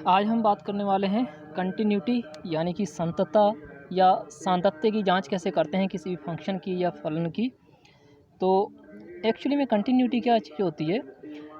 आज हम बात करने वाले हैं कंटिन्यूटी यानी कि संततता या सातत्य की जांच कैसे करते हैं किसी भी फंक्शन की या फलन की। तो एक्चुअली में कंटिन्यूटी क्या चीज़ होती है।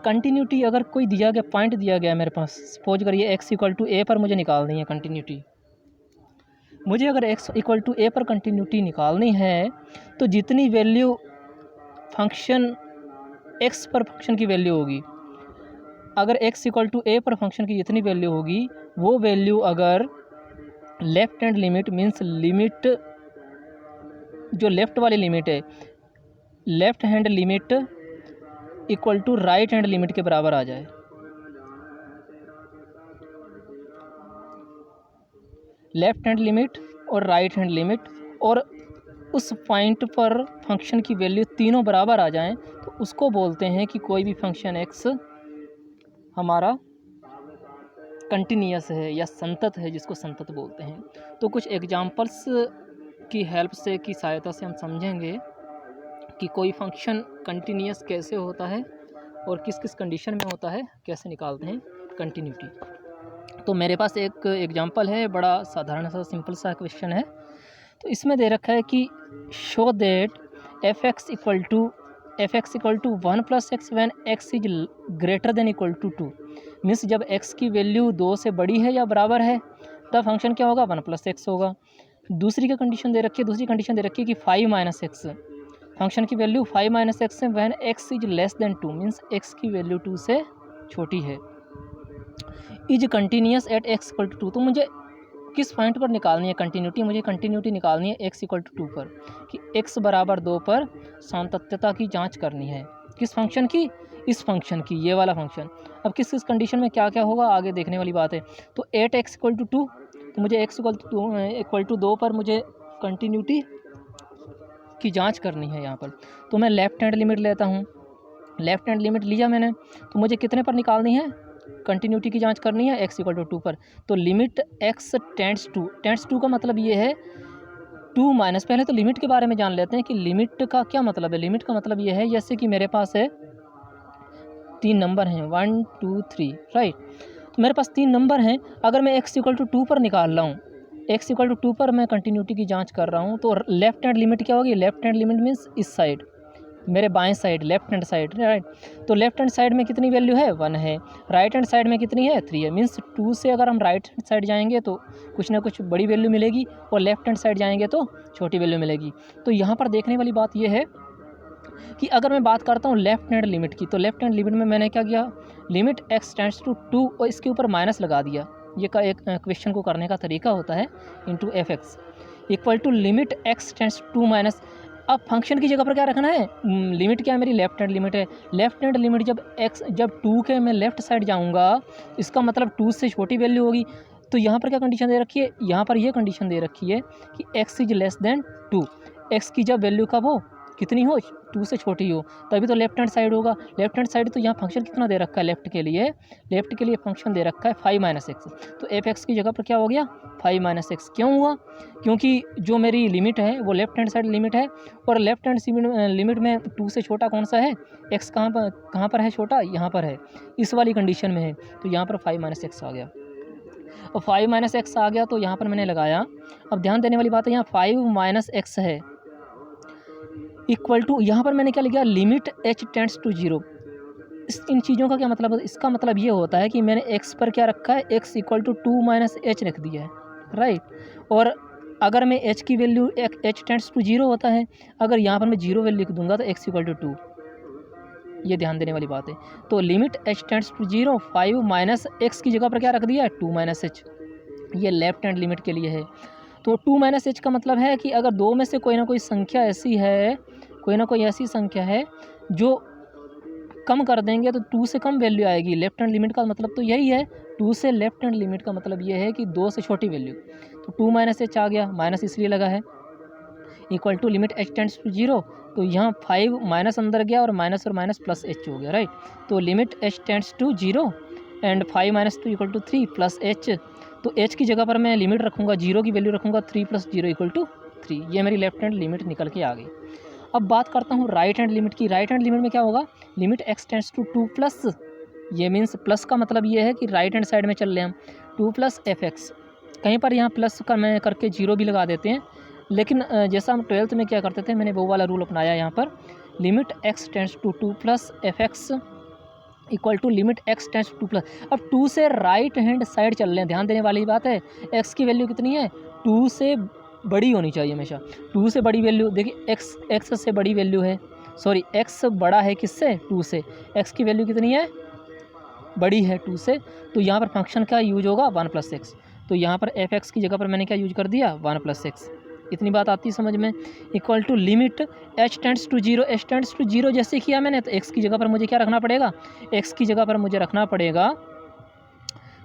कंटिन्यूटी अगर कोई दिया गया पॉइंट दिया गया है मेरे पास, सपोज करिए एक्स इक्वल टू ए पर मुझे निकालनी है कंटिन्यूटी। मुझे अगर एक्स इक्वल टू ए पर कंटिन्यूटी निकालनी है तो जितनी वैल्यू फंक्शन एक्स पर फंक्शन की वैल्यू होगी, अगर x इक्वल टू ए पर फंक्शन की जितनी वैल्यू होगी वो वैल्यू अगर left hand limit means limit जो लेफ़्ट वाली लिमिट है, left hand limit equal to right hand limit के बराबर आ जाए, लेफ़्ट हैंड लिमिट और राइट हैंड लिमिट, और उस पॉइंट पर फंक्शन की वैल्यू तीनों बराबर आ जाएं, तो उसको बोलते हैं कि कोई भी फंक्शन x हमारा कंटिन्यूअस है या संतत है, जिसको संतत बोलते हैं। तो कुछ एग्जांपल्स की हेल्प से, की सहायता से हम समझेंगे कि कोई फंक्शन कंटिन्यूअस कैसे होता है और किस किस कंडीशन में होता है, कैसे निकालते हैं कंटिन्यूटी। तो मेरे पास एक एग्जांपल है, बड़ा साधारण सा सिंपल सा क्वेश्चन है। तो इसमें दे रखा है कि show that f x equal to 1 plus x when x is greater than equal to 2। Means जब x की वैल्यू 2 से बड़ी है या बराबर है तब फंक्शन क्या होगा, 1 प्लस एक्स होगा। दूसरी कंडीशन दे रखी है कि 5 माइनस एक्स, फंक्शन की वैल्यू 5 माइनस एक्स है when x is less than 2, means x की वैल्यू 2 से छोटी है। Is continuous at x equal to 2। तो मुझे किस पॉइंट पर निकालनी है कंटिन्यूटी, मुझे कंटिन्यूटी निकालनी है x इक्वल टू 2 पर, कि x बराबर 2 पर सातत्यता की जांच करनी है। किस फंक्शन की, इस फंक्शन की, ये वाला फंक्शन। अब किस किस कंडीशन में क्या क्या होगा आगे देखने वाली बात है। तो 8x इक्वल टू 2, तो मुझे x इक्वल टू 2 पर मुझे कंटिन्यूटी की जांच करनी है यहाँ पर। तो मैं लेफ़्ट हैंड लिमिट लेता हूँ, लेफ़्ट हैंड लिमिट लिया मैंने, तो मुझे कितने पर निकालनी है कंटिन्यूटी की जांच करनी है, x इक्वल टू 2 पर। तो लिमिट x टेंड्स टू का मतलब ये है 2 माइनस, पहले तो लिमिट के बारे में जान लेते हैं कि लिमिट का क्या मतलब है। लिमिट का मतलब ये है, जैसे कि मेरे पास है 3 नंबर हैं 1 2 3, राइट। तो मेरे पास 3 नंबर हैं, अगर मैं x इक्वल टू 2 पर निकाल रहा हूँ, x इक्वल टू 2 पर मैं कंटिन्यूटी की जांच कर रहा हूँ, तो लेफ्ट हैंड लिमिट क्या होगी, लेफ्ट हैंड लिमिट मीन्स इस साइड, मेरे बाएं side, left hand side, right. तो लेफ्ट हैंड साइड में कितनी वैल्यू है, 1 है। राइट हैंड साइड में कितनी है, 3 है। मीन्स 2 से अगर हम राइट हैंड साइड जाएंगे तो कुछ ना कुछ बड़ी वैल्यू मिलेगी, और लेफ्ट हैंड साइड जाएंगे तो छोटी वैल्यू मिलेगी। तो यहाँ पर देखने वाली बात यह है कि अगर मैं बात करता हूँ लेफ्ट हैंड लिमिट की, तो लेफ्ट हैंड लिमिट में मैंने क्या किया, लिमिट x टेंड्स टू 2 और इसके ऊपर माइनस लगा दिया। ये का एक क्वेश्चन को करने का तरीका होता है, into f x equal to limit x tends to minus. अब फंक्शन की जगह पर क्या रखना है, लिमिट क्या है, मेरी लेफ्ट हैंड लिमिट है। लेफ्ट हैंड लिमिट जब 2 के मैं लेफ्ट साइड जाऊँगा, इसका मतलब 2 से छोटी वैल्यू होगी। तो यहाँ पर क्या कंडीशन दे रखी है, यहाँ पर ये कंडीशन दे रखी है कि x is less than 2, x की जब वैल्यू कब हो, कितनी हो, 2 से छोटी हो, तभी तो लेफ्ट हैंड साइड होगा। लेफ्ट हैंड साइड तो यहाँ फंक्शन कितना दे रखा है, लेफ्ट के लिए फंक्शन दे रखा है 5 माइनस एक्स। तो एफ एक्स की जगह पर क्या हो गया, 5 माइनस एक्स। क्यों हुआ, क्योंकि जो मेरी लिमिट है वो लेफ्ट हैंड साइड लिमिट है, और लेफ्ट हैंड लिमिट में 2 से छोटा कौन सा है, एक्स कहाँ पर है छोटा, यहाँ पर है, इस वाली कंडीशन में है। तो यहाँ पर 5 माइनस एक्स आ गया, और 5 माइनस एक्स आ गया तो यहाँ पर मैंने लगाया। अब ध्यान देने वाली बात है, यहाँ 5 माइनस एक्स है इक्वल टू, यहाँ पर मैंने क्या लिखा, लिमिट h टेंड्स टू 0। इन चीज़ों का क्या मतलब है, इसका मतलब ये होता है कि मैंने x पर क्या रखा है, x equal to 2 minus h रख दिया है, राइट। और अगर मैं h की वैल्यू h टेंड्स टू 0 होता है, अगर यहाँ पर मैं 0 वैल्यू लिख दूंगा तो x इक्वल टू 2, ये ध्यान देने वाली बात है। तो limit h tends to 0, 5 minus x की जगह पर क्या रख दिया है, 2 माइनस एच, ये लेफ्ट हैंड लिमिट के लिए है। तो 2 माइनस एच का मतलब है कि अगर दो में से कोई ना कोई संख्या ऐसी है, कोई ना कोई ऐसी संख्या है जो कम कर देंगे तो 2 से कम वैल्यू आएगी। लेफ्ट हैंड लिमिट का मतलब तो यही है, 2 से लेफ्ट हैंड लिमिट का मतलब ये है कि 2 से छोटी वैल्यू। तो 2 माइनस एच आ गया, माइनस इसलिए लगा है, equal to limit h tends to 0। तो यहाँ 5 माइनस अंदर गया और माइनस प्लस एच हो गया, राइट। तो limit h tends to 0 and 5 minus 2 equal to 3 plus h. तो h की जगह पर मैं लिमिट रखूँगा, 0 की वैल्यू रखूँगा, 3 प्लस 0 इक्वल टू 3। ये मेरी लेफ्ट हैंड लिमिट निकल के आ गई। अब बात करता हूँ राइट हैंड लिमिट की। राइट हैंड लिमिट में क्या होगा, limit x tends to 2 plus ये मीन्स प्लस का मतलब ये है कि राइट हैंड साइड में चल रहे हैं हम। 2 प्लस एफ एक्स, कहीं पर यहाँ प्लस का मैं करके 0 भी लगा देते हैं, लेकिन जैसा हम 12th में क्या करते थे, मैंने वो वाला रूल अपनाया यहाँ पर। Limit x tends to 2 plus f x equal to limit x tends to 2 plus. अब 2 से राइट हैंड साइड चल रहे हैं, ध्यान देने वाली बात है। एक्स की वैल्यू कितनी है, 2 से बड़ी होनी चाहिए हमेशा। 2 से बड़ी वैल्यू, देखिए एक्स से बड़ी वैल्यू है, सॉरी एक्स बड़ा है किससे, 2 से। एक्स की वैल्यू कितनी है, बड़ी है 2 से, तो यहाँ पर फंक्शन का यूज होगा 1 प्लस एक्स। तो यहाँ पर एफ एक्स की जगह पर मैंने क्या यूज कर दिया, 1 प्लस एक्स। इतनी बात आती है समझ में। Equal to limit h tends to 0, h tends to 0 जैसे किया मैंने, तो एक्स की जगह पर मुझे क्या रखना पड़ेगा, एक्स की जगह पर मुझे रखना पड़ेगा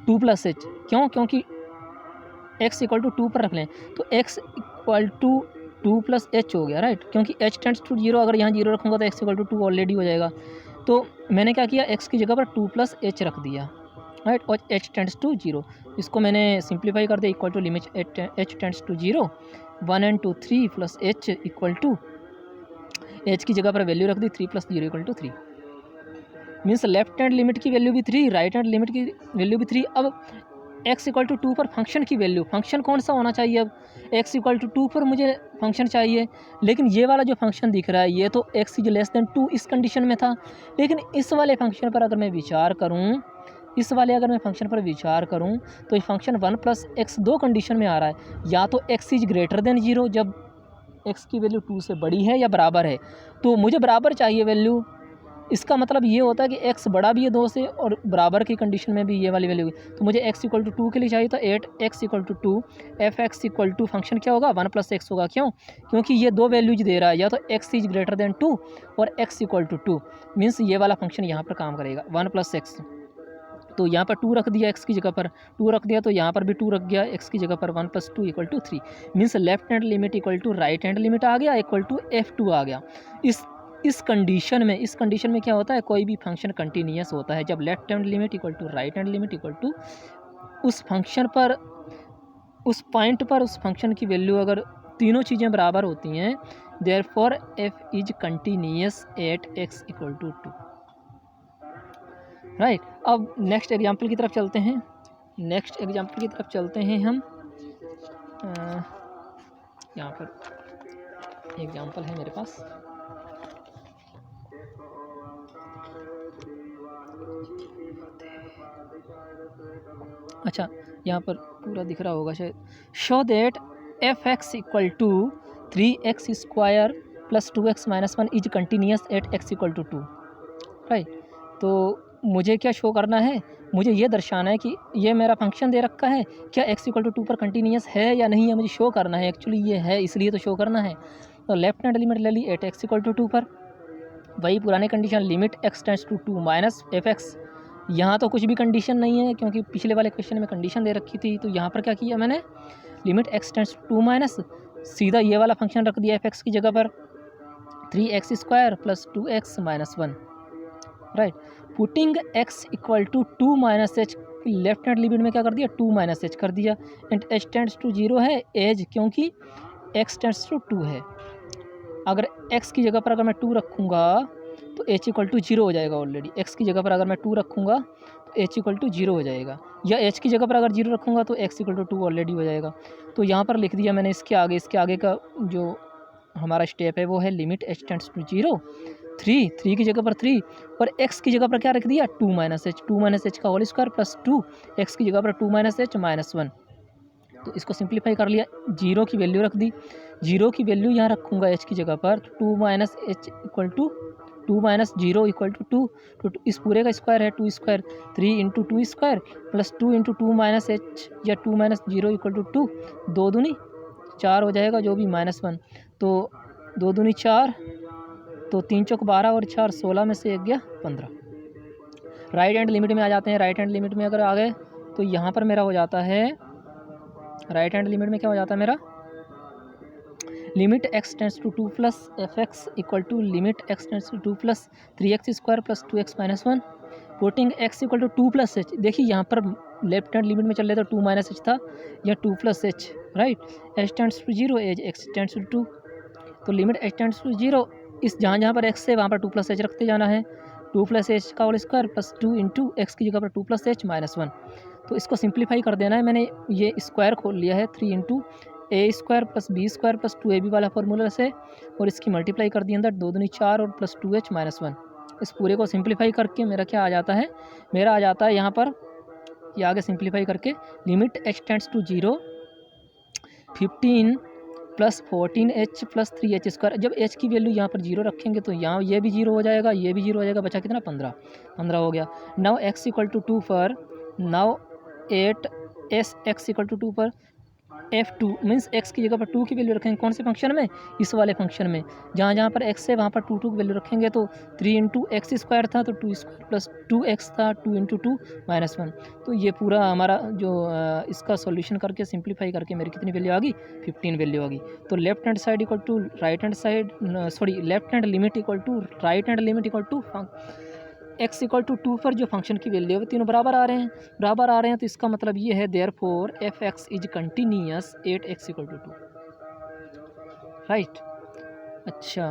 2 प्लस एच। क्यों, क्योंकि एक्स इक्वल टू 2 पर रख लें, तो x equal to 2 plus h हो गया, राइट। क्योंकि एच टेंड्स टू 0, अगर यहाँ 0 रखूँगा तो एक्स इक्वल टू 2 ऑलरेडी हो जाएगा। तो मैंने क्या किया, एक्स की जगह पर 2 प्लस एच रख दिया, राइट। और एच टेंड्स टू 0, इसको मैंने सिंप्लीफाई कर दिया। Equal to limit h tends to 0, 1 and 2 3 plus h equal to, h की जगह पर वैल्यू रख दी 3 plus 0 equal to 3। Means left hand limit की वैल्यू भी 3, राइट हैंड लिमिट की वैल्यू भी 3। अब एक्स इक्वल टू 2 पर फंक्शन की वैल्यू, फंक्शन कौन सा होना चाहिए, अब एक्स इक्वल टू 2 पर मुझे फंक्शन चाहिए, लेकिन ये वाला जो फंक्शन दिख रहा है ये तो एक्स इज लेस देन 2 इस कंडीशन में था। लेकिन इस वाले फंक्शन पर अगर मैं विचार करूँ, अगर मैं फंक्शन पर विचार करूं, तो ये फंक्शन 1 प्लस एक्स 2 कंडीशन में आ रहा है। या तो एक्स इज ग्रेटर देन 0, जब एक्स की वैल्यू 2 से बड़ी है, या बराबर है। तो मुझे बराबर चाहिए वैल्यू, इसका मतलब ये होता है कि एक्स बड़ा भी है 2 से, और बराबर की कंडीशन में भी ये वाली वैल्यू। तो मुझे एक्स इक्वल टू 2 के लिए चाहिए, तो 8x equal to 2, f x equal to function क्या होगा, 1 प्लस एक्स होगा। क्यों, क्योंकि ये 2 वैल्यूज दे रहा है, या तो एक्स इज ग्रेटर देन 2 और एक्स इक्वल टू 2। मीन्स ये वाला फंक्शन यहाँ पर काम करेगा, 1 प्लस एक्स। तो यहाँ पर 2 रख दिया, एक्स की जगह पर 2 रख दिया, तो यहाँ पर भी 2 रख गया, एक्स की जगह पर 1 plus 2 equal to 3। Means left hand limit equal to right hand limit आ गया, इक्वल टू F2 आ गया। इस कंडीशन में क्या होता है, कोई भी फंक्शन कंटिन्यूस होता है जब left hand limit equal to right hand limit equal to उस फंक्शन पर, उस पॉइंट पर उस फंक्शन की वैल्यू अगर तीनों चीज़ें बराबर होती हैं, therefore f is continuous at x equal to 2, right. अब नेक्स्ट एग्जाम्पल की तरफ चलते हैं, हम। यहाँ पर एग्जाम्पल है मेरे पास। अच्छा, यहाँ पर पूरा दिख रहा होगा शायद। Show that f x equal to 3x square plus 2x minus 1 is continuous at x equal to 2, right. तो मुझे क्या शो करना है, मुझे ये दर्शाना है कि ये मेरा फंक्शन दे रखा है, क्या x इक्वल टू 2 पर कंटिन्यूस है या नहीं है, मुझे शो करना है। एक्चुअली ये है, इसलिए तो शो करना है। तो लेफ्ट हैंड लिमिट ले ली एट x इक्वल टू 2 पर, वही पुराने condition limit x tends to 2 minus f x. यहाँ तो कुछ भी कंडीशन नहीं है, क्योंकि पिछले वाले क्वेश्चन में कंडीशन दे रखी थी। तो यहाँ पर क्या किया मैंने, limit x tends to 2 minus, सीधा ये वाला फंक्शन रख दिया एफ एक्स की जगह पर 3x square plus 2x minus 1, right. Putting x equal to 2 minus h, left hand limit में क्या कर दिया, 2 माइनस एच कर दिया, एंड h टेंड्स टू 0 है एज, क्योंकि x टेंड्स टू 2 है। अगर x की जगह पर अगर मैं 2 रखूँगा तो h इक्वल टू 0 हो जाएगा ऑलरेडी। x की जगह पर अगर मैं 2 रखूँगा तो h इक्वल टू 0 हो जाएगा, या h की जगह पर अगर 0 रखूँगा तो x इक्वल टू 2 ऑलरेडी हो जाएगा। तो यहाँ पर लिख दिया मैंने, इसके आगे का जो हमारा स्टेप है वो है लिमिट h टेंड्स टू 0, 3 की जगह पर 3, और x की जगह पर क्या रख दिया, 2 माइनस एच का होल स्क्वायर प्लस 2, x की जगह पर 2 माइनस एच माइनस 1। तो इसको सिंप्लीफाई कर लिया, 0 की वैल्यू रख दी, 0 की वैल्यू यहाँ रखूँगा h की जगह पर, 2 minus h equal to 2 minus 0 equal to 2, तो इस पूरे का स्क्वायर है 2 square, 3 into 2 square plus 2 into 2 minus h या 2 माइनस 0 इक्वल टू 2, 2 दूनी 4 हो जाएगा, जो भी माइनस 1, तो 2 दूनी 4, तो 3 चौक 12 और 4 16 में से 1 गया 15। राइट हैंड लिमिट में आ जाते हैं, राइट हैंड लिमिट में अगर आ गए तो यहाँ पर मेरा हो जाता है, राइट हैंड लिमिट में क्या हो जाता है मेरा, limit x tends to 2 plus f x equal to limit x tends to 2 plus 3x square plus 2x minus 1, putting x equal to 2 plus h. देखिए यहाँ पर लेफ्ट हैंड लिमिट में चल रहे तो 2 माइनस एच था, या 2 plus h, right. h tends to 0 as x tends to 2, तो लिमिट h टेंड्स टू 0, इस जहाँ पर x है वहाँ पर 2 प्लस एच रखते जाना है, 2 + h का whole square plus 2 into x की जगह पर 2 + h माइनस 1। तो इसको सिंप्लीफाई कर देना है। मैंने ये स्क्वायर खोल लिया है 3 into a square plus b square plus 2ab वाला फार्मूला से, और इसकी मल्टीप्लाई कर दी अंदर, 2 दूनी 4 और प्लस 2h माइनस 1। इस पूरे को सिंप्लीफाई करके मेरा क्या आ जाता है, मेरा आ जाता है यहाँ पर, ये आगे सिंप्लीफाई करके limit h tends to 0 15 plus 14h plus 3h square. जब h की वैल्यू यहाँ पर 0 रखेंगे तो यहाँ ये भी 0 हो जाएगा, ये भी 0 हो जाएगा, बचा कितना 15 हो गया। नाउ x = 2 पर, नाउ 8s x = 2 पर f2 मीन्स x की जगह पर 2 की वैल्यू रखेंगे कौन से फंक्शन में, इस वाले फंक्शन में। जहाँ जहाँ पर x है वहाँ पर 2 की वैल्यू रखेंगे, तो 3 इंटू एक्स स्क्वायर था तो 2 स्क्वायर प्लस 2x था, 2 इंटू 2 माइनस 1। तो ये पूरा हमारा जो इसका सॉल्यूशन करके सिंप्लीफाई करके मेरी कितनी वैल्यू आ गई, 15 वैल्यू आ गई। तो left hand side equal to right hand side, sorry left hand limit equal to right hand limit equal to x = 2 पर जो फंक्शन की वैल्यू है वो तीनों बराबर आ रहे हैं, तो इसका मतलब ये है therefore f(x) is continuous 8x = 2, right. अच्छा